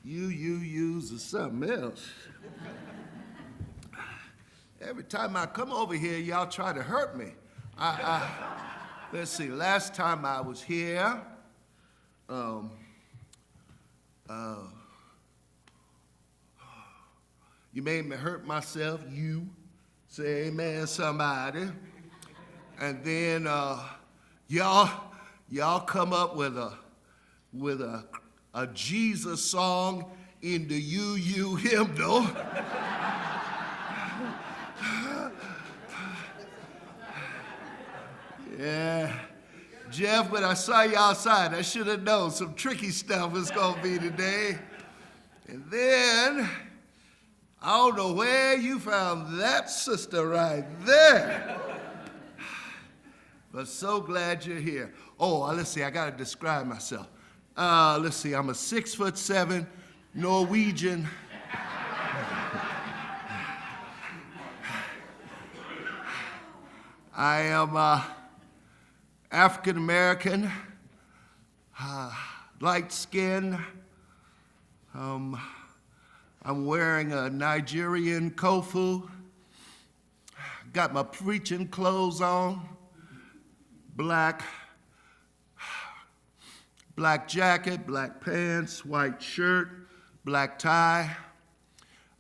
UUUs or something else. Every time I come over here, y'all try to hurt me. Let's see, last time I was here, you made me hurt myself, you. Say amen, somebody. And then y'all come up with a Jesus song in the UU hymnal. Yeah. Jeff, when I saw you outside, I should have known some tricky stuff was gonna be today. And then, I don't know where you found that sister right there. But so glad you're here. Oh, let's see, I gotta describe myself. Let's see, I'm a 6'7" Norwegian. I am African American, light skin. I'm wearing a Nigerian kofu. Got my preaching clothes on. Black jacket, black pants, white shirt, black tie.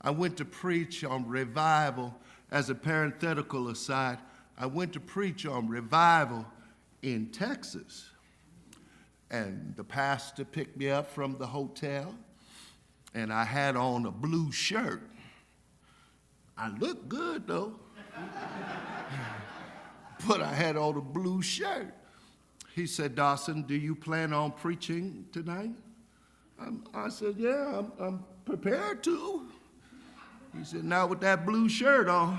I went to preach on revival. As a parenthetical aside, I went to preach on revival in Texas. And the pastor picked me up from the hotel, and I had on a blue shirt. I looked good, though. But I had on a blue shirt. He said, Dawson, do you plan on preaching tonight? I said, yeah, I'm prepared to. He said, not with that blue shirt on.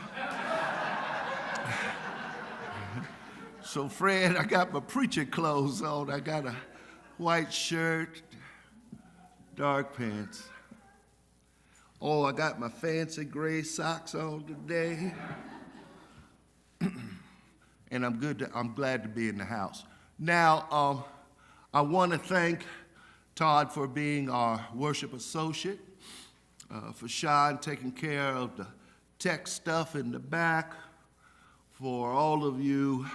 So, Fred, I got my preaching clothes on. I got a white shirt, dark pants. Oh, I got my fancy gray socks on today. And I'm glad to be in the house. Now, I want to thank Todd for being our worship associate, for Sean taking care of the tech stuff in the back, for all of you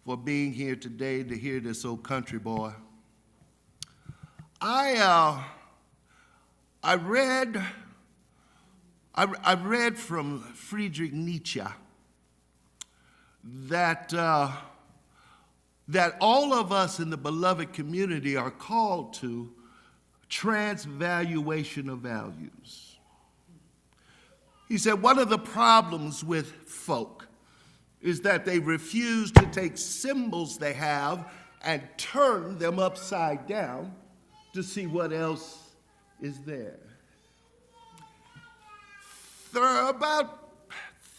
for being here today to hear this old country boy. I read from Friedrich Nietzsche that all of us in the beloved community are called to transvaluation of values. He said one of the problems with folk is that they refuse to take symbols they have and turn them upside down to see what else is there. About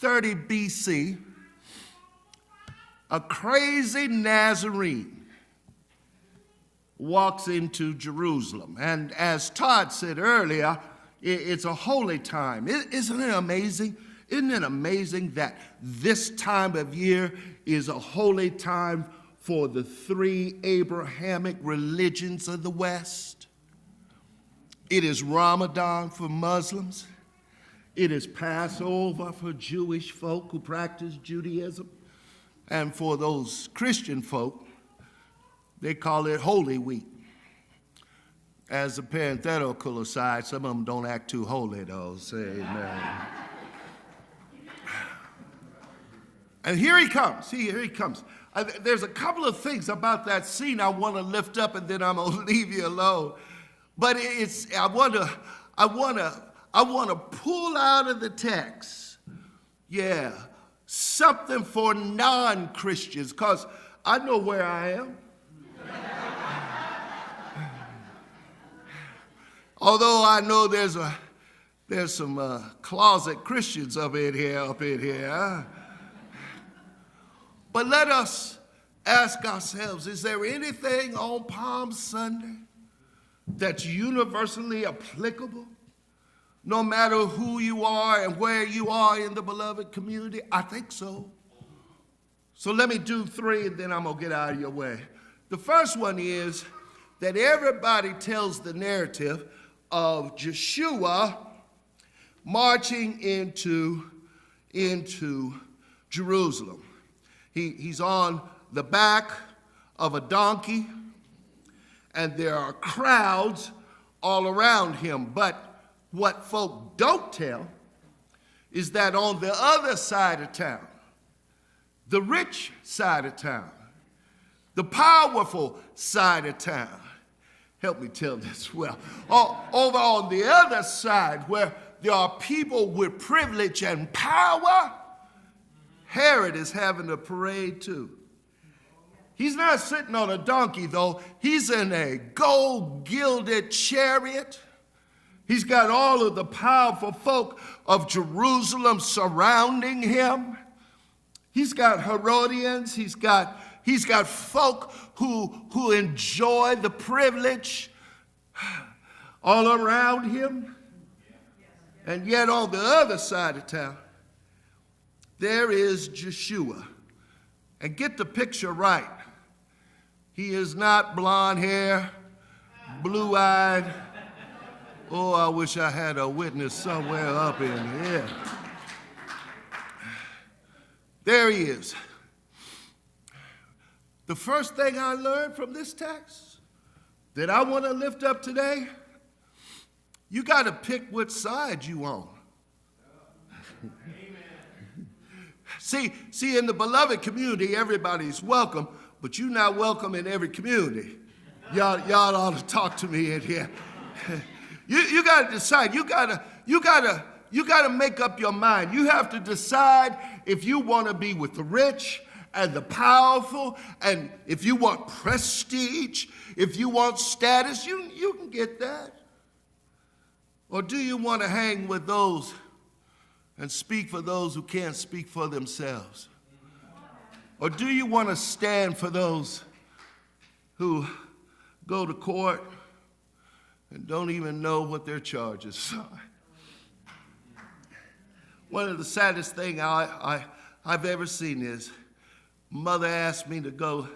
30 BC, a crazy Nazarene walks into Jerusalem. And as Todd said earlier, it's a holy time. Isn't it amazing? Isn't it amazing that this time of year is a holy time for the three Abrahamic religions of the West? It is Ramadan for Muslims. It is Passover for Jewish folk who practice Judaism. And for those Christian folk, they call it Holy Week. As a parenthetical aside, some of them don't act too holy, though. Say amen. And here he comes. Here he comes. There's a couple of things about that scene I want to lift up, and then I'm going to leave you alone. But I want to pull out of the text, something for non-Christians, because I know where I am. Although I know there's some closet Christians up in here. But let us ask ourselves, is there anything on Palm Sunday that's universally applicable, no matter who you are and where you are in the beloved community? I think so. So let me do three, and then I'm going to get out of your way. The first one is that everybody tells the narrative of Joshua marching into Jerusalem. He's on the back of a donkey, and there are crowds all around him. But what folk don't tell is that on the other side of town, the rich side of town, the powerful side of town, help me tell this well, over on the other side where there are people with privilege and power, Herod is having a parade too. He's not sitting on a donkey though, he's in a gold-gilded chariot. He's got all of the powerful folk of Jerusalem surrounding him. He's got Herodians, he's got folk who enjoy the privilege all around him. And yet on the other side of town, there is Joshua. And get the picture right. He is not blonde hair, blue-eyed. Oh, I wish I had a witness somewhere up in here. There he is. The first thing I learned from this text that I want to lift up today, you got to pick which side you on. See, in the beloved community, everybody's welcome, but you're not welcome in every community. Y'all ought to talk to me in here. You got to decide. You got to make up your mind. You have to decide if you want to be with the rich and the powerful, and if you want prestige, if you want status, you can get that. Or do you want to hang with those and speak for those who can't speak for themselves? Or do you want to stand for those who go to court and don't even know what their charges are? One of the saddest things I've ever seen is mother asked me to go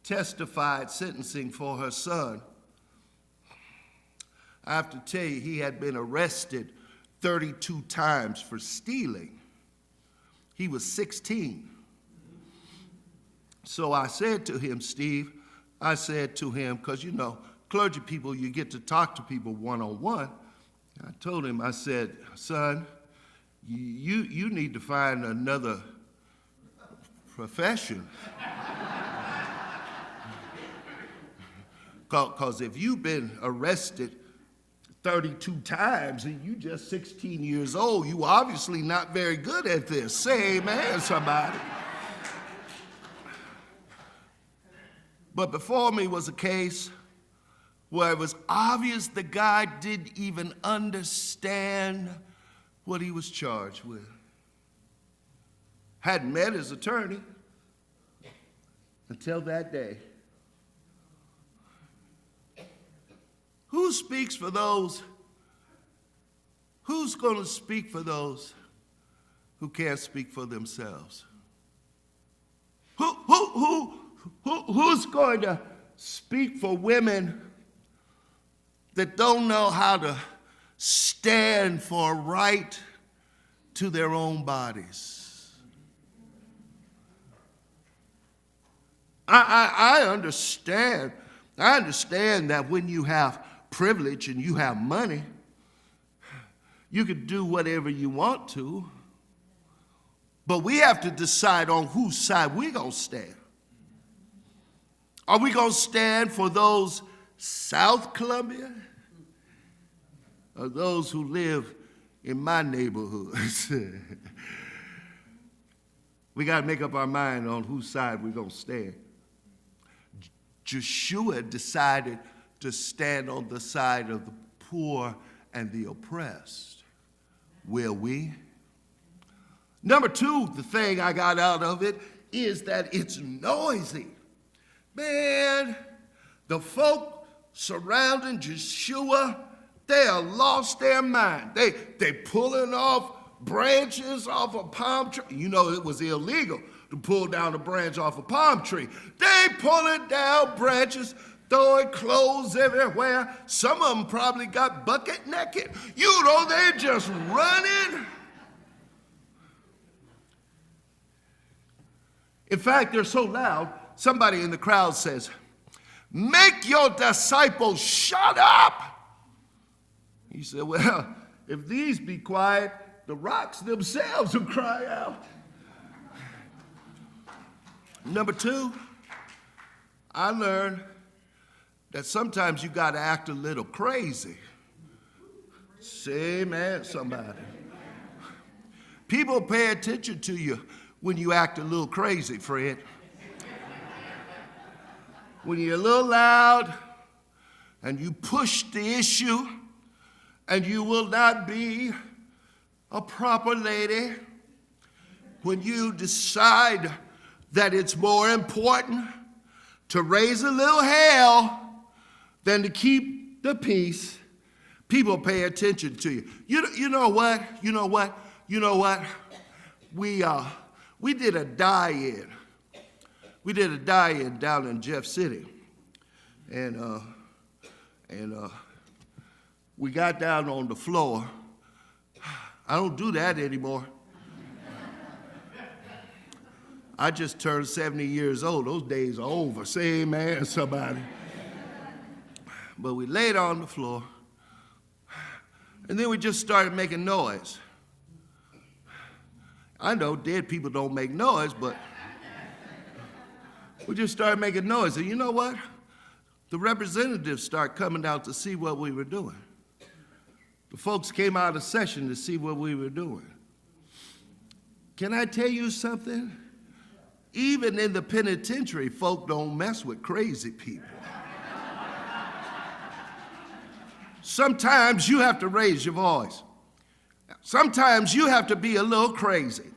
testify at sentencing for her son. I have to tell you, he had been arrested 32 times for stealing. He was 16. So I said to him, Steve, because you know, clergy people, you get to talk to people one-on-one. I told him, I said, son, you need to find another profession. Because if you've been arrested 32 times and you just 16 years old, you obviously not very good at this. Say amen, somebody. But before me was a case where it was obvious the guy didn't even understand what he was charged with. Hadn't met his attorney until that day. Who speaks for those? Who's going to speak for those who can't speak for themselves? Who's going to speak for women that don't know how to stand for a right to their own bodies? I understand that when you have privilege and you have money, you can do whatever you want to, but we have to decide on whose side we're going to stand. Are we going to stand for those South Columbia or those who live in my neighborhood? We got to make up our mind on whose side we're going to stand. Joshua decided to stand on the side of the poor and the oppressed. Will we? Number two, the thing I got out of it is that it's noisy. Man, the folk surrounding Joshua, they have lost their mind. They pulling off branches off a palm tree. You know, it was illegal to pull down a branch off a palm tree. They pulling down branches, throwing clothes everywhere. Some of them probably got bucket naked. You know, they're just running. In fact, they're so loud, somebody in the crowd says, "Make your disciples shut up." He said, "Well, if these be quiet, the rocks themselves will cry out." Number two, I learned that sometimes you got to act a little crazy. Say amen, somebody. People pay attention to you when you act a little crazy, Fred. When you're a little loud and you push the issue and you will not be a proper lady, when you decide that it's more important to raise a little hell than to keep the peace, people pay attention to you. You know what? We did a die-in. We did a die-in down in Jeff City. And we got down on the floor. I don't do that anymore. I just turned 70 years old. Those days are over. Say amen, somebody. But we laid on the floor, and then we just started making noise. I know dead people don't make noise, but we just started making noise. And you know what? The representatives started coming out to see what we were doing. The folks came out of session to see what we were doing. Can I tell you something? Even in the penitentiary, folk don't mess with crazy people. Sometimes you have to raise your voice. Sometimes you have to be a little crazy.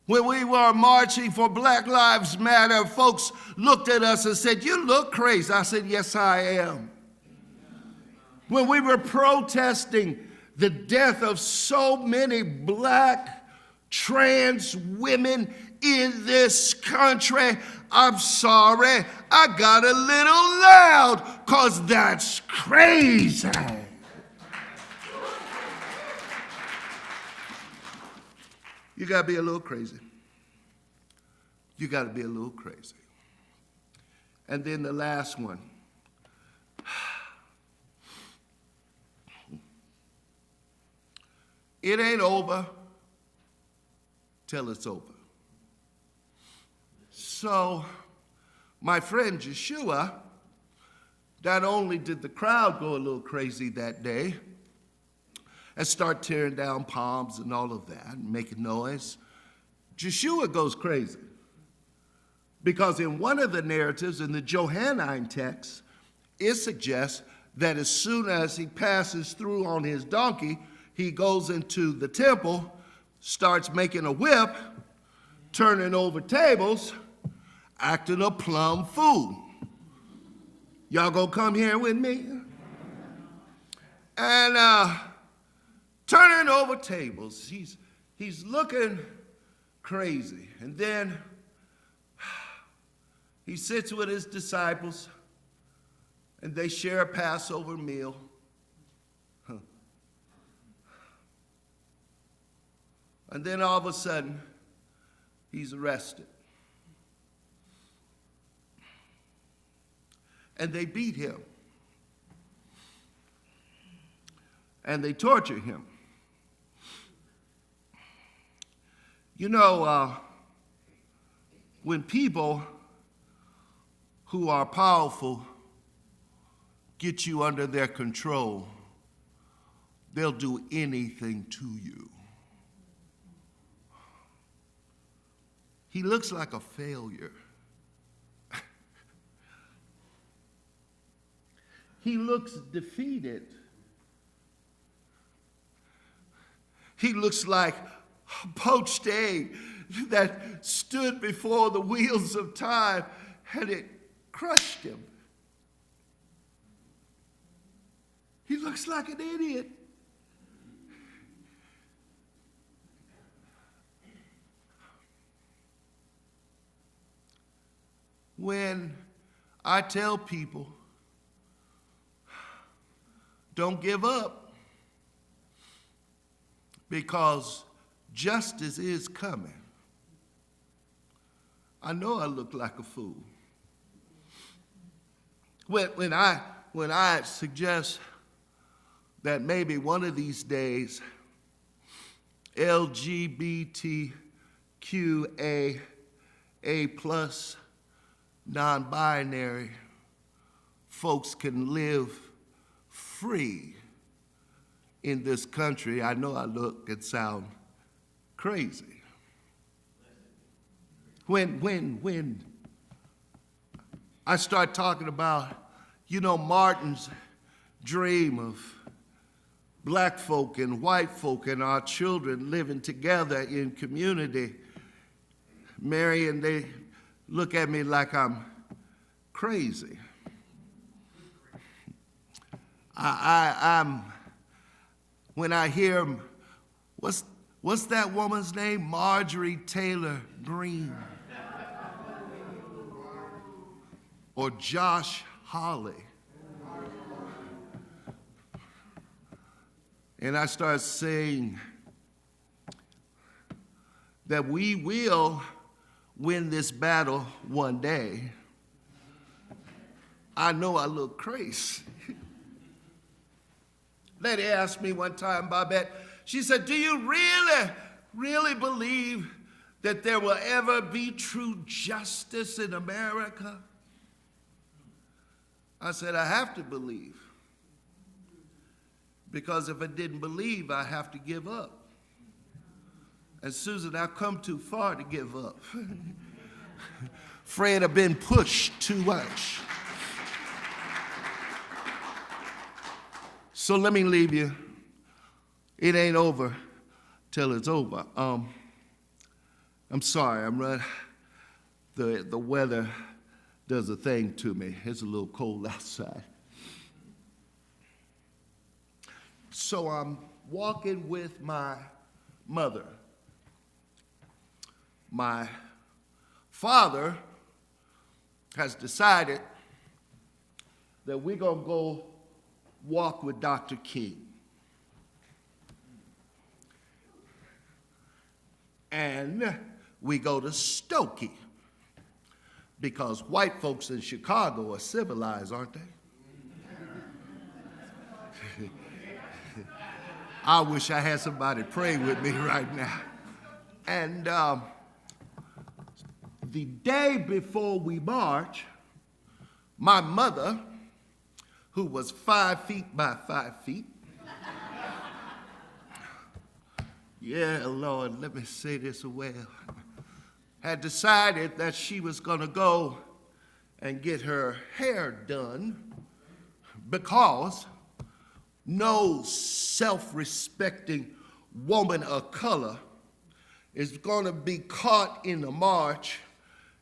When we were marching for Black Lives Matter, folks looked at us and said, "You look crazy." I said, "Yes, I am." When we were protesting the death of so many black trans women in this country, I'm sorry, I got a little loud, 'cause that's crazy. You gotta be a little crazy. You gotta be a little crazy. And then the last one. It ain't over till it's over. So, my friend Joshua, not only did the crowd go a little crazy that day and start tearing down palms and all of that and making noise, Joshua goes crazy. Because in one of the narratives in the Johannine text, it suggests that as soon as he passes through on his donkey, he goes into the temple, starts making a whip, turning over tables, acting a plumb fool. Y'all gonna come here with me? And turning over tables. He's looking crazy. And then he sits with his disciples and they share a Passover meal. And then all of a sudden, he's arrested. And they beat him. And they torture him. You know, when people who are powerful get you under their control, they'll do anything to you. He looks like a failure. He looks defeated. He looks like a poached egg that stood before the wheels of time and it crushed him. He looks like an idiot. When I tell people, don't give up, because justice is coming. I know I look like a fool. When I suggest that maybe one of these days LGBTQA, A plus, non-binary folks can live free in this country, I know I look and sound crazy. When I start talking about, Martin's dream of black folk and white folk and our children living together in community, Mary, and they look at me like I'm crazy. When I hear, what's that woman's name? Marjorie Taylor Greene. Or Josh Hawley. And I start saying that we will win this battle one day. I know I look crazy. Lady asked me one time, Babette, she said, do you really believe that there will ever be true justice in America? I said, I have to believe. Because if I didn't believe, I have to give up. And Susan, I've come too far to give up. Fred, I've been pushed too much. So let me leave you. It ain't over till it's over. I'm sorry, I'm running. The weather does a thing to me. It's a little cold outside. So I'm walking with my mother. My father has decided that we're going to go walk with Dr. King. And we go to Stokey, because white folks in Chicago are civilized, aren't they? I wish I had somebody pray with me right now. And the day before we march, my mother, who was 5 feet by 5 feet, yeah, Lord, let me say this well, had decided that she was going to go and get her hair done because no self-respecting woman of color is going to be caught in the march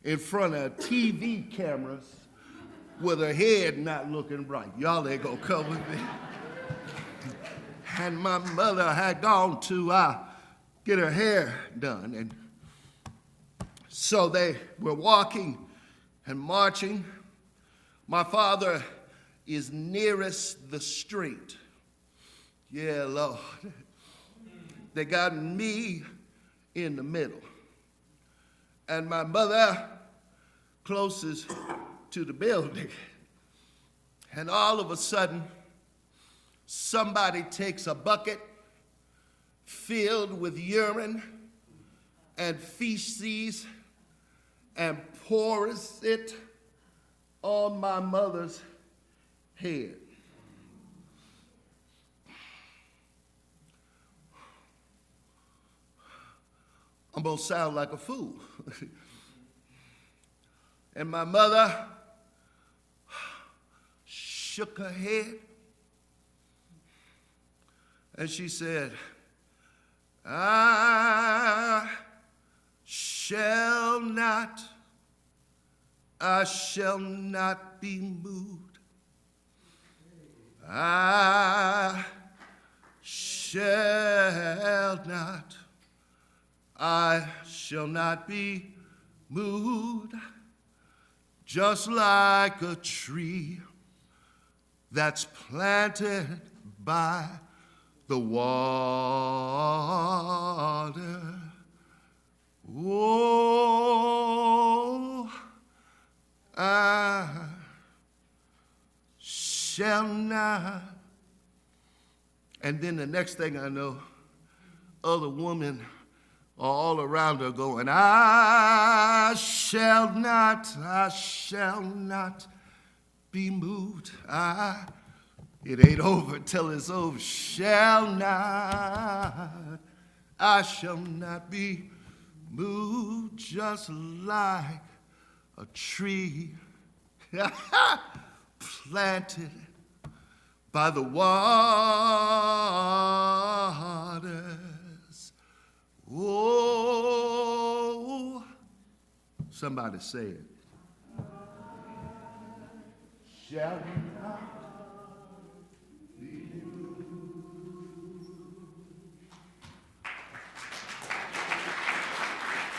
in front of TV cameras with her head not looking right. Y'all ain't gonna come with me. And my mother had gone to get her hair done. And so they were walking and marching. My father is nearest the street. Yeah, Lord. They got me in the middle. And my mother closest to the building. And all of a sudden, somebody takes a bucket filled with urine and feces and pours it on my mother's head. I'm gonna sound like a fool. And my mother shook her head and she said, I shall not be moved. I shall not be moved. just like a tree that's planted by the water. Oh, I shall not. And then the next thing I know, other women are all around her going, I shall not be moved. It ain't over till it's over. I shall not be moved, just like a tree planted by the waters. Oh, somebody say it. Shall not